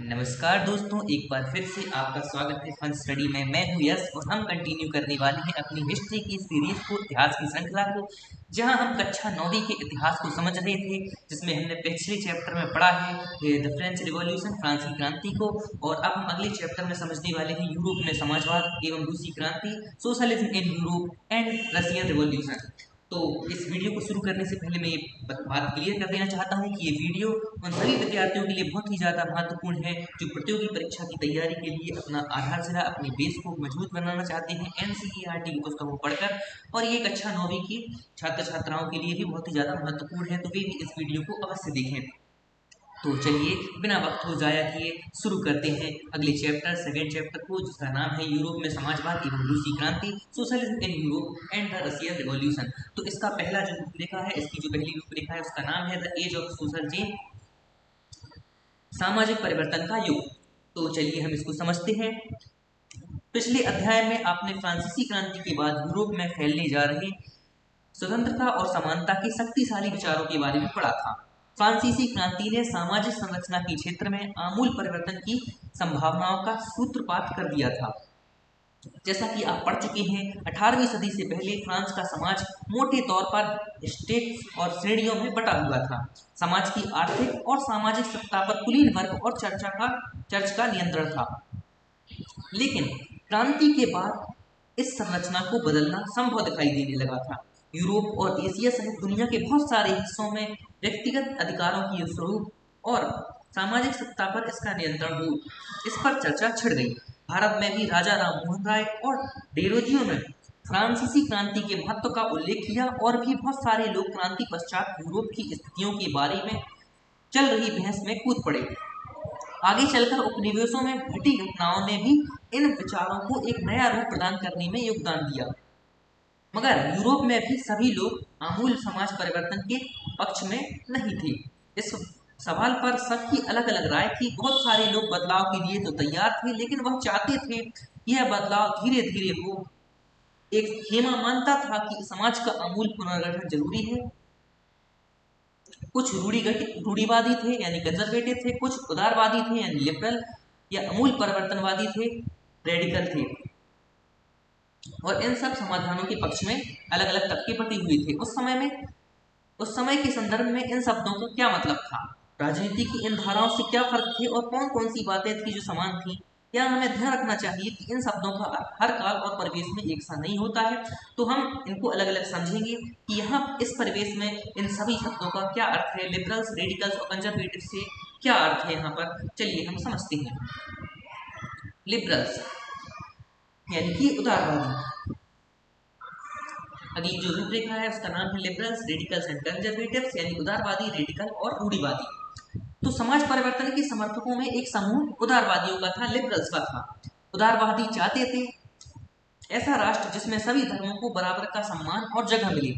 नमस्कार दोस्तों, एक बार फिर से आपका स्वागत है फन स्टडी में। मैं हूं यश और हम कंटिन्यू करने वाले हैं अपनी हिस्ट्री की सीरीज को, इतिहास की श्रृंखला को, जहां हम कक्षा 9वीं के इतिहास को समझ रहे थे, जिसमें हमने पिछले चैप्टर में पढ़ा है द फ्रेंच रिवॉल्यूशन, फ्रांसीसी क्रांति को। और अब हम अगले चैप्टर में समझने वाले हैं यूरोप में समाजवाद एवं रूसी क्रांति, socialism in Europe and Russian revolution. तो इस वीडियो को शुरू करने से पहले मैं ये बात क्लियर कर देना चाहता हूँ कि ये वीडियो उन सभी विद्यार्थियों के लिए बहुत ही ज़्यादा महत्वपूर्ण है जो प्रतियोगी परीक्षा की तैयारी के लिए अपना आधारशिला, अपने बेस को मजबूत बनाना चाहते हैं एनसीईआरटी की पुस्तकों को पढ़कर। और ये कक्षा 9वीं की छात्र छात्राओं के लिए भी बहुत ही ज़्यादा महत्वपूर्ण है, तो वे भी इस वीडियो को अवश्य देखें। तो चलिए बिना वक्त को जाया किए शुरू करते हैं अगले चैप्टर, सेकेंड चैप्टर को, जिसका नाम है यूरोप में समाजवाद एवं रूसी क्रांति, socialism in Europe and the Russian revolution. तो इसका पहला जो रूपरेखा है, इसकी जो पहली रूपरेखा है, उसका नाम है the age of social change, सामाजिक परिवर्तन का युग। तो चलिए हम इसको समझते हैं। पिछले अध्याय में आपने फ्रांसीसी क्रांति के बाद यूरोप में फैलने जा रहे स्वतंत्रता और समानता के शक्तिशाली विचारों के बारे में पढ़ा था। फ्रांसीसी क्रांति ने सामाजिक संरचना के क्षेत्र में आमूल परिवर्तन की संभावनाओं का सूत्रपात कर दिया था। जैसा कि आप पढ़ चुके हैं, 18वीं सदी से पहले फ्रांस का समाज मोटे तौर पर स्टेट्स और श्रेणियों में बटा हुआ था। समाज की आर्थिक और सामाजिक सत्ता पर कुलीन वर्ग और चर्च का नियंत्रण था। लेकिन क्रांति के बाद इस संरचना को बदलना संभव दिखाई देने लगा था। यूरोप और एशिया सहित दुनिया के बहुत सारे हिस्सों में व्यक्तिगत अधिकारों की स्वरूप और सामाजिक सत्ता पर इसका नियंत्रण हो, इस पर चर्चा छिड़ गई। भारत में भी राजा राम मोहन राय और डेरोजियो ने फ्रांसीसी क्रांति के महत्व का उल्लेख किया और भी बहुत सारे लोग क्रांति पश्चात यूरोप की स्थितियों के बारे में चल रही बहस में कूद पड़े। आगे चलकर उपनिवेशों में घटी घटनाओं ने भी इन विचारों को एक नया रूप प्रदान करने में योगदान दिया। मगर यूरोप में भी सभी लोग आमूल समाज परिवर्तन के पक्ष में नहीं थे। इस सवाल पर सबकी अलग अलग राय थी। बहुत सारे लोग बदलाव के लिए तो तैयार थे, लेकिन वह चाहते थे कि यह बदलाव धीरे धीरे हो। एक खेमा मानता था कि समाज का आमूल पुनर्गठन जरूरी है। कुछ रूढ़िवादी थे यानी कंजर्वेटिव थे, कुछ उदारवादी थे यानी लिबरल या अमूल परिवर्तनवादी थे, रेडिकल थे। और इन सब समाधानों के पक्ष में अलग अलग तबके बटे हुए थे। उस समय के संदर्भ में इन शब्दों का क्या मतलब था, राजनीति की इन धाराओं से क्या फर्क थे और कौन कौन सी बातें थी जो समान थी। क्या हमें ध्यान रखना चाहिए कि इन शब्दों का अर्थ हर काल और परिवेश में एक सा नहीं होता है। तो हम इनको अलग अलग समझेंगे कि यहाँ इस परिवेश में इन सभी शब्दों का क्या अर्थ है, लिबरल्स, रेडिकल्स और कंजर्वेटिव से क्या अर्थ है यहाँ पर। चलिए हम समझते हैं। लिबरल्स यानी कि उदारवादी। अगली जो रूपरेखा है उसका नाम है लिबरल्स, रेडिकल्स एंड कंजर्वेटिव्स, यानी उदारवादी, रेडिकल और रूढ़िवादी। तो समाज परिवर्तन के समर्थकों में एक समूह उदारवादियों का था, लिबरल्स का था। उदारवादी चाहते थे ऐसा राष्ट्र जिसमें सभी धर्मों को बराबर का सम्मान और जगह मिले।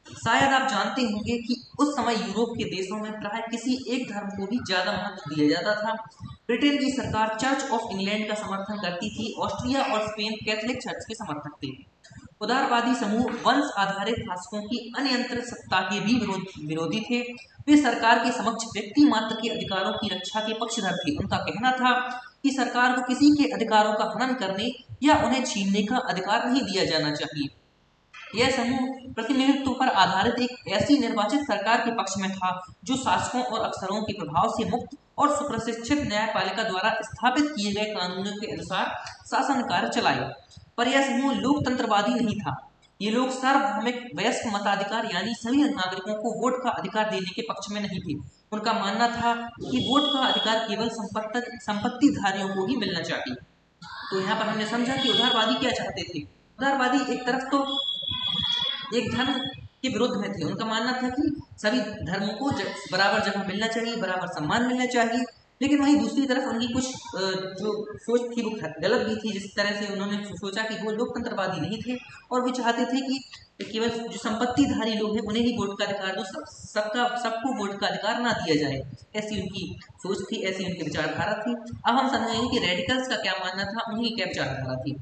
शायद आप जानते होंगे कि उस समय यूरोप के देशों में प्राय किसी एक धर्म को भी ज्यादा महत्व दिया जाता था। ब्रिटेन की सरकार चर्च ऑफ इंग्लैंड का समर्थन करती थी, ऑस्ट्रिया और स्पेन कैथोलिक चर्च के समर्थक थे। उदारवादी समूह वंश आधारित शासकों की अनियंत्रित सत्ता के भी विरोधी थे। वे सरकार के समक्ष व्यक्ति मात्र के अधिकारों की रक्षा के पक्षधर थे। उनका कहना था कि सरकार को किसी के अधिकारों का हनन करने या उन्हें छीनने का अधिकार नहीं दिया जाना चाहिए। यह समूह प्रतिनिधित्व पर आधारित एक ऐसी निर्वाचित सरकार के पक्ष में था जो शासकों और अफसरों के प्रभाव से मुक्त और सुप्रशिक्षित न्यायपालिका द्वारा स्थापित किए गए कानूनों के अनुसार शासन कार्य चलाए। पर यह समूह लोकतंत्रवादी नहीं था। ये लोग सार्वभौमिक वयस्क मताधिकार यानी सभी नागरिकों को वोट का अधिकार देने के पक्ष में नहीं थे। उनका मानना था कि वोट का अधिकार केवल संपत्तिधारियों को ही मिलना चाहिए। तो यहाँ पर हमने समझा कि उदारवादी क्या चाहते थे। उदारवादी एक तरफ तो एक धर्म के विरुद्ध में थे। उनका मानना था कि सभी धर्मों को बराबर जगह मिलना चाहिए, बराबर सम्मान मिलना चाहिए। लेकिन वहीं दूसरी तरफ उनकी कुछ जो सोच थी वो गलत भी थी। जिस तरह से उन्होंने सोचा कि वो लोकतंत्रवादी नहीं थे और वो चाहते थे कि केवल जो संपत्तिधारी लोग हैं उन्हें ही वोट का अधिकार दो, सबको वोट का अधिकार ना दिया जाए। ऐसी उनकी सोच थी, ऐसी उनकी विचारधारा थी। अब हम समझेंगे कि रेडिकल्स का क्या मानना था, उनकी क्या विचारधारा थी।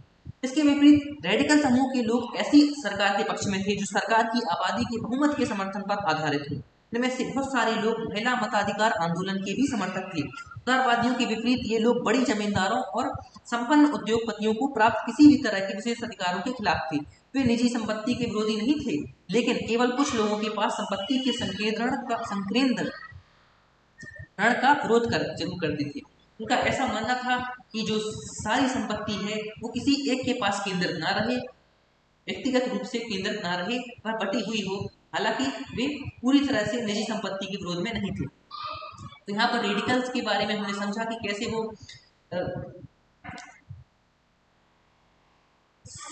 इसके विपरीत रेडिकल समूह के लोग ऐसी सरकार के पक्ष में थे जो सरकार की आबादी के बहुमत के समर्थन पर आधारित थे। इनमें से बहुत सारे लोग महिला मताधिकार आंदोलन के भी समर्थक थे। उदारवादियों के विपरीत ये लोग बड़ी जमींदारों और संपन्न उद्योगपतियों को प्राप्त किसी भी तरह के विशेष अधिकारों के खिलाफ थे। वे निजी संपत्ति के विरोधी नहीं थे, लेकिन केवल कुछ लोगों के पास संपत्ति के संकेंद्रण का विरोध जरूर करते थे। उनका ऐसा मानना था कि जो सारी संपत्ति है वो किसी एक के पास केंद्रित ना रहे, व्यक्तिगत रूप से केंद्रित ना रहे, वह बटी हुई हो। हालांकि वे पूरी तरह से निजी संपत्ति के विरोध में नहीं थे। तो यहाँ पर रेडिकल्स के बारे में हमने समझा कि कैसे वो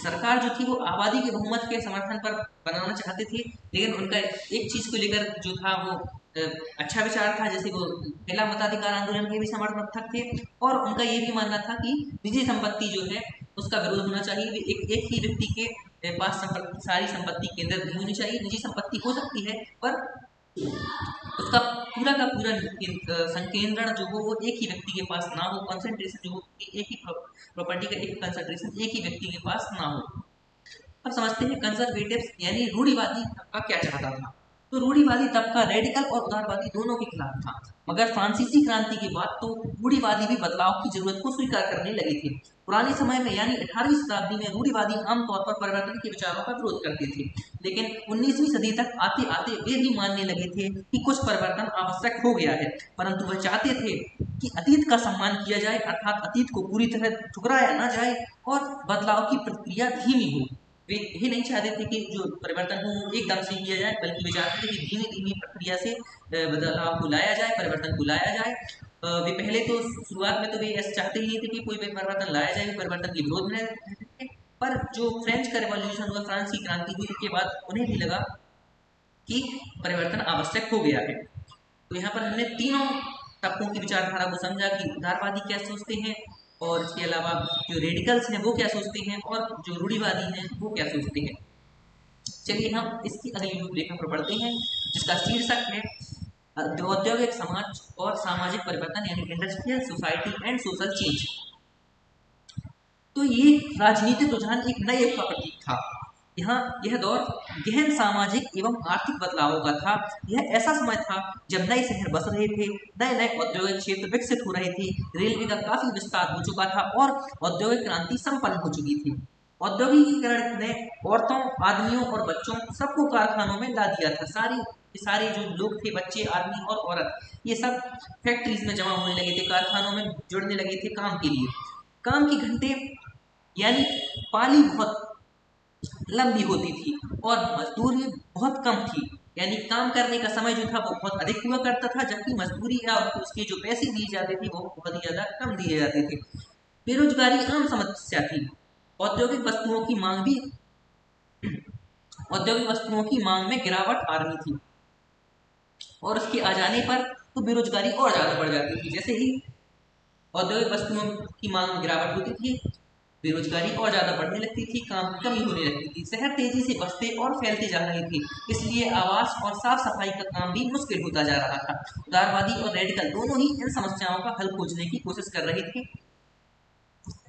सरकार जो थी वो आबादी के बहुमत के समर्थन पर बनाना चाहते थे, लेकिन उनका एक चीज को लेकर जो था वो अच्छा विचार था, जैसे वो महिला मताधिकार आंदोलन के भी समर्थक थे, और उनका ये भी मानना था कि निजी संपत्ति जो है उसका विरोध होना चाहिए। एक ही व्यक्ति के पास सारी संपत्ति केंद्रित नहीं होनी चाहिए। निजी संपत्ति हो सकती है पर उसका पूरा का पूरा संकेंद्रण जो हो वो एक ही व्यक्ति के पास ना हो, कंसंट्रेशन जो हो एक ही प्रॉपर्टी का एक कंसंट्रेशन एक ही व्यक्ति के पास ना हो। अब समझते हैं कंजर्वेटिव्स यानी रूढ़िवादी तबका क्या चाहता था। तो रूढ़िवादी तबका रेडिकल और उदारवादी दोनों के खिलाफ था, मगर फ्रांसीसी क्रांति के बाद तो रूढ़िवादी भी बदलाव की जरूरत को स्वीकार करने लगे थे। पुराने समय में यानी 18वीं शताब्दी में रूढ़िवादी आमतौर पर परिवर्तन के विचारों का विरोध करते थे, लेकिन 19वीं सदी तक आते आते वे भी मानने लगे थे कि कुछ परिवर्तन आवश्यक हो गया है, परंतु वह चाहते थे कि अतीत का सम्मान किया जाए, अर्थात अतीत को पूरी तरह ठुकराया न जाए और बदलाव की प्रक्रिया धीमी हो। वे यही नहीं चाहते थे कि जो परिवर्तन हो वो एकदम से किया जाए, बल्कि वे चाहते थे कि धीमी धीमी प्रक्रिया से बदलाव को लाया जाए, परिवर्तन को लाया जाए। वे पहले तो शुरुआत में तो वे ऐसा चाहते ही नहीं थे कि कोई भी परिवर्तन लाया जाए, परिवर्तन के विरोध में रहते थे। पर जो फ्रेंच का रिवॉल्यूशन हुआ, फ्रांस की क्रांति हुई, उसके बाद उन्हें भी लगा कि परिवर्तन आवश्यक हो गया है। तो यहाँ पर हमने तीनों तबकों की विचारधारा को समझा कि उदारवादी क्या सोचते हैं, और इसके अलावा जो रेडिकल्स हैं वो क्या सोचते हैं, और जो रूढ़िवादी हैं वो क्या सोचते हैं। चलिए हम इसकी अगली रूपरेखा पर पढ़ते हैं, जिसका शीर्षक है औद्योगिक समाज और सामाजिक परिवर्तन यानी industrial society and social change. तो ये राजनीतिक रुझान एक नए युग का प्रतीक था। यहाँ यह दौर गहन सामाजिक एवं आर्थिक बदलावों का था। यह ऐसा समय था जब नए शहर बस रहे थे, नए नए औद्योगिक क्षेत्र विकसित हो रहे थे, रेलवे का काफी विस्तार हो चुका था और औद्योगिक क्रांति संपन्न हो चुकी थी। औद्योगिकीकरण ने औरतों, आदमियों और बच्चों सबको कारखानों में ला दिया था। सारे जो लोग थे, बच्चे, आदमी और औरत, ये सब फैक्ट्रीज में जमा होने लगे थे, कारखानों में जुड़ने लगे थे काम के लिए। काम की घंटे यानी पाली बहुत लंबी होती थी और मजदूरी बहुत कम थी, यानी काम करने का समय जो था वो बहुत अधिक हुआ करता था, जबकि मजदूरी या उसके जो पैसे दिए जाते थे वो बहुत ही ज्यादा कम दिए जाते थे। बेरोजगारी आम समस्या थी। औद्योगिक वस्तुओं की मांग में गिरावट आ रही थी, और उसके आ जाने पर तो बेरोजगारी और ज्यादा बढ़ जाती थी। जैसे ही औद्योगिक वस्तुओं की मांग में गिरावट होती थी, बेरोजगारी और ज्यादा बढ़ने लगती थी, काम की कमी होने लगती थी, शहर तेजी से बसते और फैलते जा रहे थे, इसलिए आवास और साफ सफाई का काम भी मुश्किल होता जा रहा था। उदारवादी और रेडिकल दोनों ही इन समस्याओं का हल खोजने की कोशिश कर रहे थे।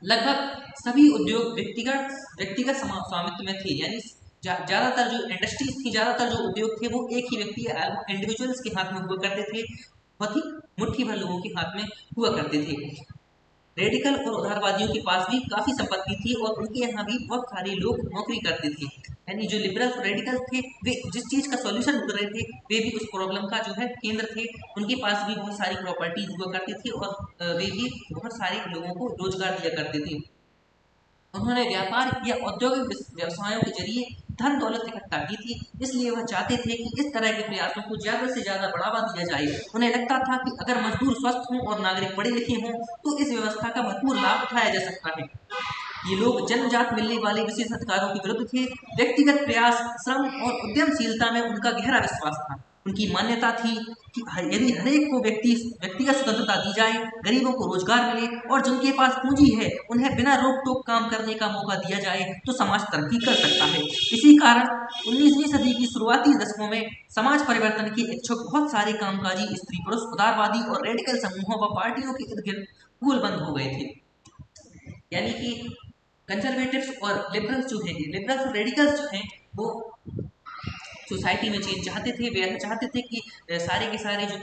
लगभग सभी उद्योग व्यक्तिगत स्वामित्व में थे, यानी ज्यादातर जो इंडस्ट्रीज थी, ज्यादातर जो उद्योग थे वो एक ही व्यक्ति इंडिविजुअल्स के हाथ में हुआ करते थे, बहुत ही मुट्ठी भर लोगों के हाथ में हुआ करते थे। रेडिकल और उदारवादियों के पास भी काफी संपत्ति थी और उनके यहाँ भी बहुत सारे लोग नौकरी करते थे। यानी जो लिबरल और रेडिकल थे वे जिस चीज का सॉल्यूशन ढूंढ रहे थे वे भी उस प्रॉब्लम का जो है केंद्र थे। उनके पास भी बहुत सारी प्रॉपर्टीज हुआ करती थी और वे भी बहुत सारे लोगों को रोजगार दिया करते थे। उन्होंने व्यापार या औद्योगिक व्यवसायों के जरिए धन दौलत इकट्ठा की थी, इसलिए वह चाहते थे कि इस तरह के प्रयासों को ज्यादा से ज्यादा बढ़ावा दिया जाए। उन्हें लगता था कि अगर मजदूर स्वस्थ हों और नागरिक पढ़े लिखे हों तो इस व्यवस्था का भरपूर लाभ उठाया जा सकता है। ये लोग जन्मजात मिलने वाले विशेष अधिकारों के विरुद्ध थे। व्यक्तिगत प्रयास, श्रम और उद्यमशीलता में उनका गहरा विश्वास था। उनकी मान्यता थी कि यदि हरेक को व्यक्तिगत स्वतंत्रता दी जाए, गरीबों को रोजगार मिले और जिनके पास पूंजी है उन्हें बिना रोक टोक काम करने का मौका दिया जाए तो समाज तरक्की कर सकता है। इसी कारण 19वीं सदी की शुरुआती दशकों में समाज परिवर्तन के इच्छुक बहुत सारे कामकाजी स्त्री पुरुष उदारवादी और रेडिकल समूहों व पार्टियों के इर्द गिर्द गोलबंद हो गए थे। यानी कि कंजर्वेटिव्स और लिबरल्स जो हैं, लिबरल्स और रेडिकल्स जो हैं वो सोसाइटी में चेंज चाहते थे। वे ऐसा चाहते थे कि सारे के सारे जो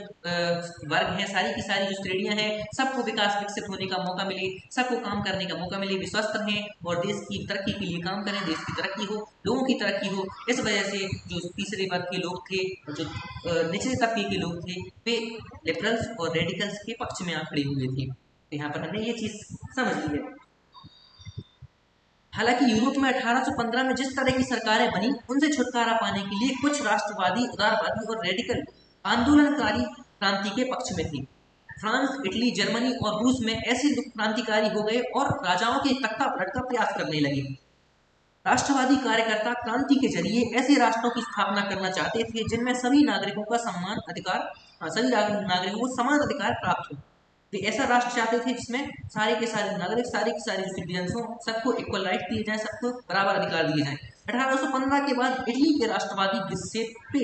वर्ग हैं, सारी की सारी जो श्रेणियां हैं, सबको विकास विकसित होने का मौका मिले, सबको काम करने का मौका मिले, वे स्वस्थ रहें और देश की तरक्की के लिए काम करें, देश की तरक्की हो, लोगों की तरक्की हो। इस वजह से जो तीसरे वर्ग के लोग थे, जो निचले तबके के लोग थे, वे लिबरल्स और रेडिकल्स के पक्ष में आ खड़े हुए थे। तो यहाँ पर हमने ये चीज समझ ली है। हालांकि यूरोप में 1815 में जिस तरह की सरकारें बनी, उनसे छुटकारा पाने के लिए कुछ राष्ट्रवादी, उदारवादी और रेडिकल आंदोलनकारी क्रांति के पक्ष में थे। फ्रांस, इटली, जर्मनी और रूस में ऐसे क्रांतिकारी हो गए और राजाओं के तख्ता पलट का प्रयास करने लगे। राष्ट्रवादी कार्यकर्ता क्रांति के जरिए ऐसे राष्ट्रों की स्थापना करना चाहते थे जिनमें सभी नागरिकों का सभी नागरिकों को समान अधिकार प्राप्त हो। वे ऐसा राष्ट्र चाहते थे जिसमें सारे के सारे नागरिक, सारे के सारे सिटीजन हो, सबको इक्वल राइट दिए जाए, सबको बराबर अधिकार दिए जाए। 1815 के बाद इटली के राष्ट्रवादी गिuseppe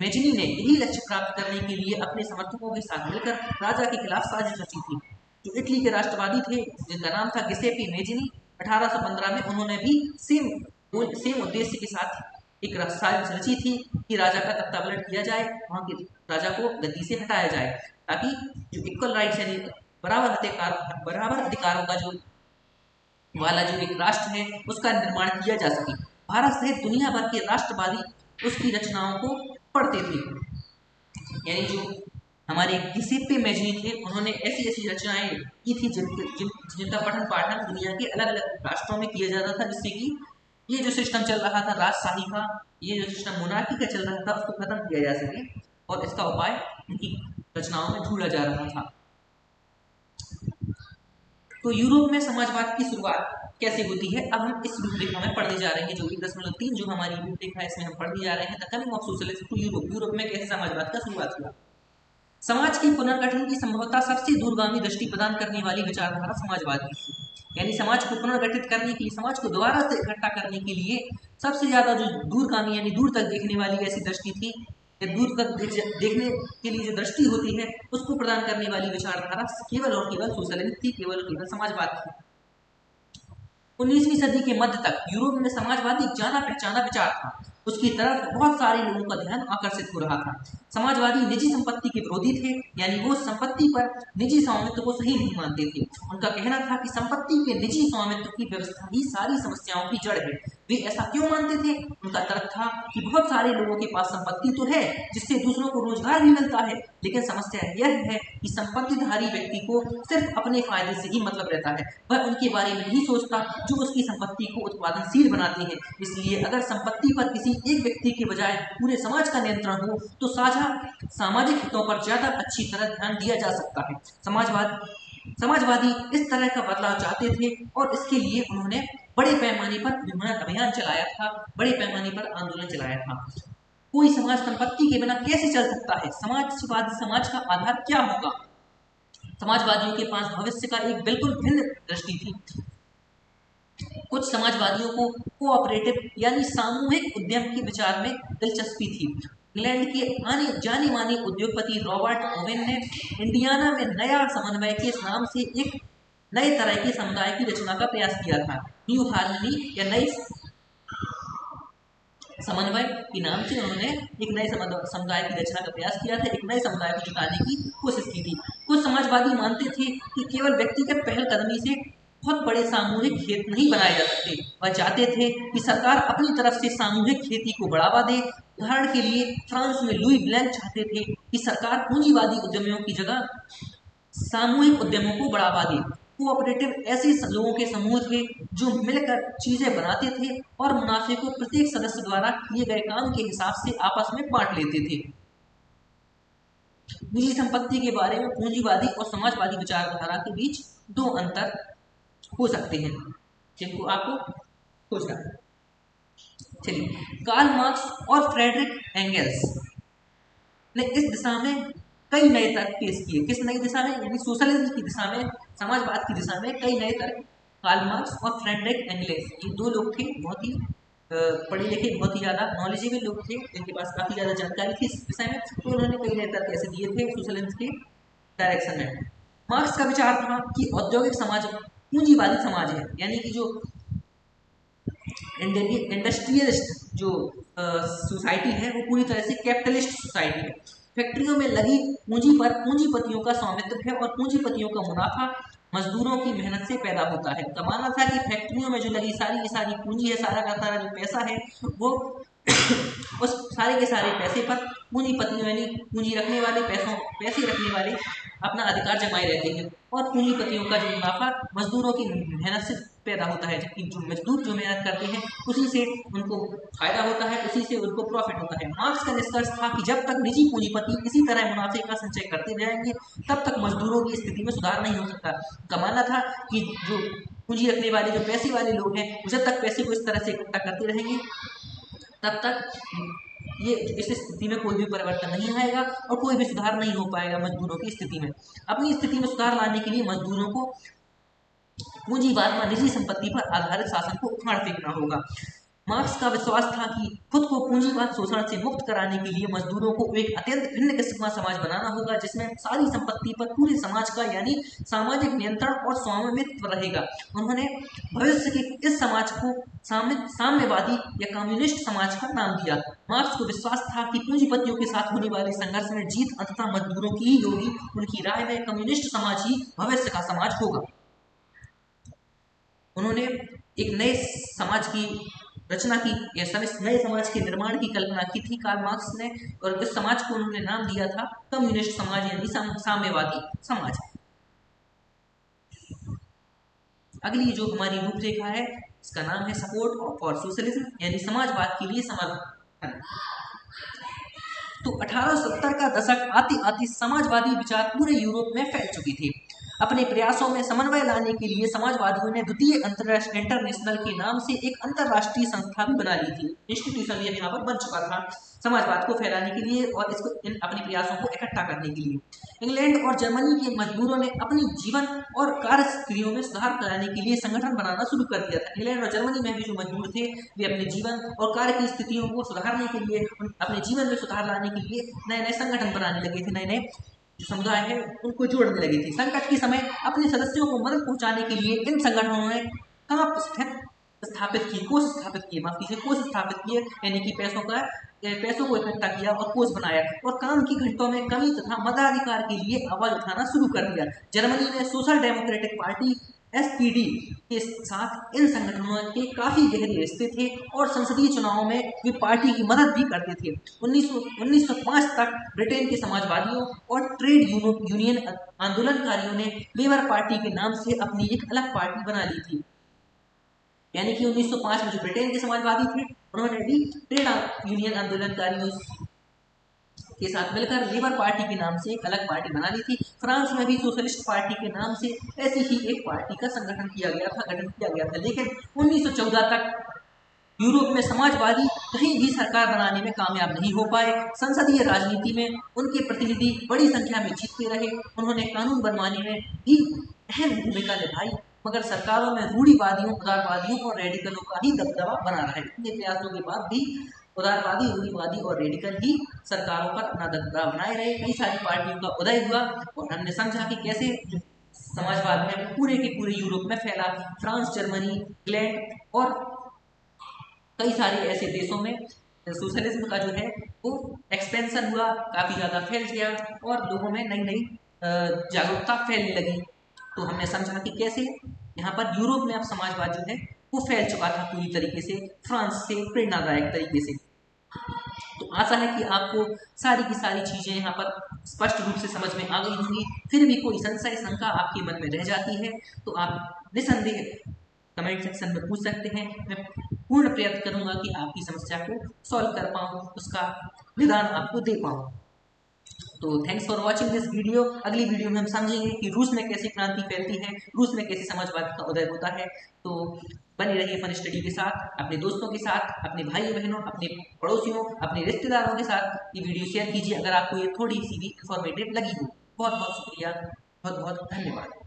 मेजिनी ने यही लक्ष्य प्राप्त करने के लिए अपने समर्थकों के साथ मिलकर राजा के खिलाफ साजिश रची थी। जो इटली के राष्ट्रवादी थे, जिनका नाम था गिuseppe मेजिनी, 1815 में उन्होंने भी सेम उद्देश्य के साथ एक साजिश रची थी कि राजा का तख्ता पलट किया जाए, वहां के राजा को गद्दी से हटाया जाए, ताकि जो इक्वल राइट्स यानी बराबर अधिकारों का जो वाला जो एक राष्ट्र है, उसका निर्माण किया जा सके। भारत सहित दुनिया भर के राष्ट्रवादी उसकी रचनाओं को पढ़ते थे। यानी जो हमारे गिuseppe मेजिनी थे, उन्होंने ऐसी ऐसी रचनाएं की थी जिनका पठन पाठन दुनिया के अलग अलग राष्ट्रों में किया जाता था, जिससे कि ये जो सिस्टम चल रहा था राजशाही का, ये जो सिस्टम मोनार्की का चल रहा था, उसको खत्म किया जा सके, और इसका उपाय उनकी रचनाओं में ढूंढा जा रहा था। तो यूरोप में समाजवाद की शुरुआत कैसे होती है, अब हम इस रूपरेखा में पढ़ने जा रहे हैं। जो 1.3 जो हमारी रूपरेखा है, इसमें हम पढ़ने जा रहे हैं the coming of socialism to Europe. Europe में कैसे समाजवाद का शुरुआत हुआ। समाज के पुनर्गठन की संभवतः सबसे दूरगामी दृष्टि प्रदान करने वाली विचारधारा समाजवाद की थी। यानी समाज को पुनर्गठित करने के लिए, समाज को दोबारा से इकट्ठा करने के लिए सबसे ज्यादा जो दूरगामी यानी दूर तक देखने वाली ऐसी दृष्टि थी, दूर तक देखने के लिए जो दृष्टि होती है, उसको प्रदान करने वाली विचारधारा केवल और केवल सोशलिज्म थी, केवल और केवल समाजवाद थी। 19वीं सदी के मध्य तक यूरोप में समाजवादी जाना पहचाना विचार था। उसकी तरफ बहुत सारे लोगों का ध्यान आकर्षित हो रहा था। समाजवादी निजी संपत्ति के विरोधी थे, यानी वो संपत्ति पर निजी स्वामित्व को सही नहीं मानते थे। उनका कहना था कि संपत्ति के निजी स्वामित्व की व्यवस्था ही सारी समस्याओं की जड़ है। वे ऐसा क्यों मानते थे? उनका तर्क था कि बहुत सारे लोगों के पास संपत्ति तो है, जिससे दूसरों को रोजगार भी मिलता है, लेकिन समस्या यह है कि संपत्तिधारी व्यक्ति को सिर्फ अपने फायदे से ही मतलब रहता है। वह उनके बारे में नहीं सोचता जो उसकी संपत्ति को उत्पादनशील बनाते हैं। इसलिए अगर संपत्ति पर किसी एक व्यक्ति के बजाय पूरे समाज का नियंत्रण हो, तो साझा सामाजिक हितों पर ज्यादा अच्छी तरह ध्यान दिया जा सकता है। समाजवादी इस तरह का बदलाव चाहते थे, और इसके लिए उन्होंने बड़े पैमाने पर अभियान चलाया था, बड़े पैमाने पर आंदोलन चलाया था। कोई समाज संपत्ति के बिना कैसे चल सकता है? समाजवादी समाज का आधार क्या होगा? समाजवादियों के पास भविष्य का एक बिल्कुल भिन्न दृष्टि थी। कुछ समाजवादियों को कोऑपरेटिव यानी सामूहिक उद्यम के विचार में दिलचस्पी थी। इंग्लैंड के आने जाने माने उद्योगपति रॉबर्ट ओवेन ने इंडियाना में नया समन्वय के नाम से एक नए तरह के समुदाय की रचना का प्रयास किया था। न्यू हार्मनी या नई समन्वय के नाम से उन्होंने एक नए समुदाय की रचना का प्रयास किया था, एक नए समुदाय को जुटाने की कोशिश की थी। कुछ समाजवादी मानते थे कि केवल व्यक्तिगत पहलकदमी से बहुत बड़े सामूहिक खेत नहीं बनाए जा सकते। वह चाहते थे कि सरकार अपनी तरफ से सामूहिक खेती को बढ़ावा दे। उदाहरण के लिए फ्रांस में लुई ब्लैंक चाहते थे कि सरकार पूंजीवादी उद्यमियों की जगह सामूहिक उद्यमों को बढ़ावा दे। कोऑपरेटिव ऐसे लोगों के समूह थे जो मिलकर चीजें बनाते थे और मुनाफे को प्रत्येक सदस्य द्वारा किए गए काम के हिसाब से आपस में बांट लेते थे। निजी संपत्ति के बारे में पूंजीवादी और समाजवादी विचारधारा के बीच दो अंतर हो सकते हैं, जिनको आपको खोजना है। चलिए, कार्ल मार्क्स और फ्रेडरिक एंगेल्स ने इस दिशा में कई नए तर्क पेश किए। किस नई दिशा में? यानी सोशलिज्म की दिशा में, समाजवाद की दिशा में कई नए तर्क कार्ल मार्क्स और फ्रेडरिक एंगेल्स, ये दो लोग थे, बहुत ही पढ़े लिखे, बहुत ही ज्यादा नॉलेजेबल लोग थे, जिनके पास काफी ज्यादा जानकारी थी इस विषय में। तो उन्होंने कई नए तर्क ऐसे दिए थे सोशलिज्म के डायरेक्शन में। मार्क्स का विचार था कि औद्योगिक समाज पूंजीवादी समाज है, यानी कि जो इंडस्ट्रियलिस्ट जो सोसाइटी है वो पूरी तरह से कैपिटलिस्ट सोसाइटी है। फैक्ट्रियों में लगी पूंजी पर पूंजीपतियों का स्वामित्व है और पूंजीपतियों का मुनाफा मजदूरों की मेहनत से पैदा होता है। तो माना था कि फैक्ट्रियों में जो लगी सारी की सारी पूंजी है, सारा का सारा जो पैसा है वो उस सारे के सारे पैसे पर पूंजीपतियों यानी पूंजी रखने वाले पैसे रखने वाले अपना अधिकार जमाए रहते हैं और पूंजीपतियों का जो मुनाफा मजदूरों की मेहनत से पैदा होता है, जबकि जो मजदूर जो मेहनत करते हैं उसी से उनको फायदा होता है, उसी से उनको प्रॉफिट होता है। मार्क्स का निष्कर्ष था कि जब तक निजी पूंजीपति इसी तरह मुनाफे का संचय करते रहेंगे तब तक मजदूरों की स्थिति में सुधार नहीं हो सकता। का मानना था कि जो पूंजी रखने वाले जो पैसे वाले लोग हैं जब तक पैसे को इस तरह से इकट्ठा करते रहेंगे तब तक ये इस स्थिति में कोई भी परिवर्तन नहीं आएगा और कोई भी सुधार नहीं हो पाएगा मजदूरों की स्थिति में। अपनी स्थिति में सुधार लाने के लिए मजदूरों को पूंजीवाद में निजी संपत्ति पर आधारित शासन को उखाड़ फेंकना होगा। मार्क्स का विश्वास था कि खुद को पूंजीवाद शोषण से मुक्त कराने के लिए मजदूरों को एक अत्यंत भिन्न किस्म का समाज बनाना होगा जिसमें सारी संपत्ति पर पूरे समाज का यानी सामाजिक नियंत्रण और स्वामित्व रहेगा। उन्होंने भविष्य के इस समाज को साम्यवादी या कम्युनिस्ट समाज का नाम दिया। मार्क्स को विश्वास था कि पूंजीपतियों के साथ होने वाले संघर्ष में जीत अंततः मजदूरों की ही होगी। उनकी राय में कम्युनिस्ट समाज ही भविष्य का समाज होगा। उन्होंने एक नए समाज की रचना की या नए समाज के निर्माण की कल्पना की थी कार्ल मार्क्स ने, और इस समाज को उन्होंने नाम दिया था कम्युनिस्ट समाज यानी साम्यवादी समाज। अगली जो हमारी रूपरेखा है इसका नाम है सपोर्ट फॉर सोशलिज्म यानी समाजवाद के लिए समर्थन। तो 1870 का दशक आते आते समाजवादी विचार पूरे यूरोप में फैल चुके थे। अपने प्रयासों में समन्वय लाने के लिए समाजवादियों ने द्वितीय इंटरनेशनल के नाम से एक अंतरराष्ट्रीय संस्था भी बना ली थी। इंस्टीट्यूशन ये यहाँ पर बन चुका था समाजवाद को फैलाने के लिए और इसको अपने प्रयासों को इकट्ठा करने के लिए। इंग्लैंड और जर्मनी के मजदूरों ने अपनी जीवन और कार्य क्रियाओं में सुधार कराने के लिए संगठन बनाना शुरू कर दिया था। इंग्लैंड और जर्मनी में भी जो मजदूर थे वे अपने जीवन और कार्य की स्थितियों को सुधारने के लिए, अपने जीवन में सुधार लाने के लिए नए नए संगठन बनाने लगे थे, नए नए जो समुदाय है उनको जोड़ने लगी थी। संकट के समय अपने सदस्यों को मदद पहुंचाने के लिए इन संगठनों ने कोष स्थापित किए यानी कि पैसों को इकट्ठा किया और कोष बनाया और काम की घंटों में कमी तथा मताधिकार के लिए आवाज उठाना शुरू कर दिया। जर्मनी में सोशल डेमोक्रेटिक पार्टी SPD के साथ इन संगठनों के काफी गहरे रिश्ते थे और संसदीय चुनावों में वे पार्टी की मदद भी करते थे। 1905 तक ब्रिटेन के समाजवादियों और ट्रेड यूनियन आंदोलनकारियों ने लेबर पार्टी के नाम से अपनी एक अलग पार्टी बना ली थी। यानी कि 1905 में जो ब्रिटेन के समाजवादी थे उन्होंने भी ट्रेड यूनियन आंदोलनकारियों के साथ मिलकर लेबर पार्टी के नाम से एक अलग पार्टी बना ली थी। फ्रांस में भी सोशलिस्ट पार्टी के नाम से ऐसी ही एक पार्टी का गठन किया गया था। लेकिन 1914 तक यूरोप में समाजवादी कहीं भी सरकार बनाने में कामयाब नहीं हो पाए। संसदीय राजनीति में उनके प्रतिनिधि बड़ी संख्या में जीतते रहे। उन्होंने कानून बनवाने में भी अहम भूमिका निभाई, मगर सरकारों में रूढ़िवादियों, उदारवादियों और रेडिकलों का ही दबदबा बना रहा है। इतने प्रयासों के बाद भी उदारवादी, रूढ़िवादी और रेडिकल ही सरकारों पर अपना दबदबा बनाए रहे। कई सारी पार्टियों का उदय हुआ और हमने समझा कि कैसे समाजवाद है पूरे के पूरे यूरोप में फैला। फ्रांस, जर्मनी, इंग्लैंड और कई सारे ऐसे देशों में सोशलिज्म का जो है वो एक्सपेंशन हुआ, काफी ज्यादा फैल गया और लोगों में नई नई जागरूकता फैलने लगी। तो हमने समझा कि कैसे यहाँ पर यूरोप में अब समाजवाद जो है वो फैल चुका था पूरी तरीके से, फ्रांस से प्रेरणादायक तरीके से। तो आशा है कि आपको सारी की सारी चीजें यहाँ पर स्पष्ट रूप से समझ में आ गई होंगी। फिर भी कोई संशय, शंका आपके मन में रह जाती है तो आप निसंदेह कमेंट सेक्शन में पूछ सकते हैं। मैं पूर्ण प्रयत्न करूंगा कि आपकी समस्या को सॉल्व कर पाऊँ, उसका निदान आपको दे पाऊँ। तो thanks for watching this video. अगली वीडियो में हम समझेंगे कि रूस में कैसे क्रांति फैलती है, रूस में कैसे समाजवाद का उदय होता है। तो बने रहिए फन स्टडी के साथ, अपने दोस्तों के साथ, अपने भाई बहनों, अपने पड़ोसियों, अपने रिश्तेदारों के साथ ये वीडियो शेयर कीजिए अगर आपको ये थोड़ी सी भी इंफॉर्मेटिव लगी हो। बहुत बहुत शुक्रिया, बहुत बहुत धन्यवाद।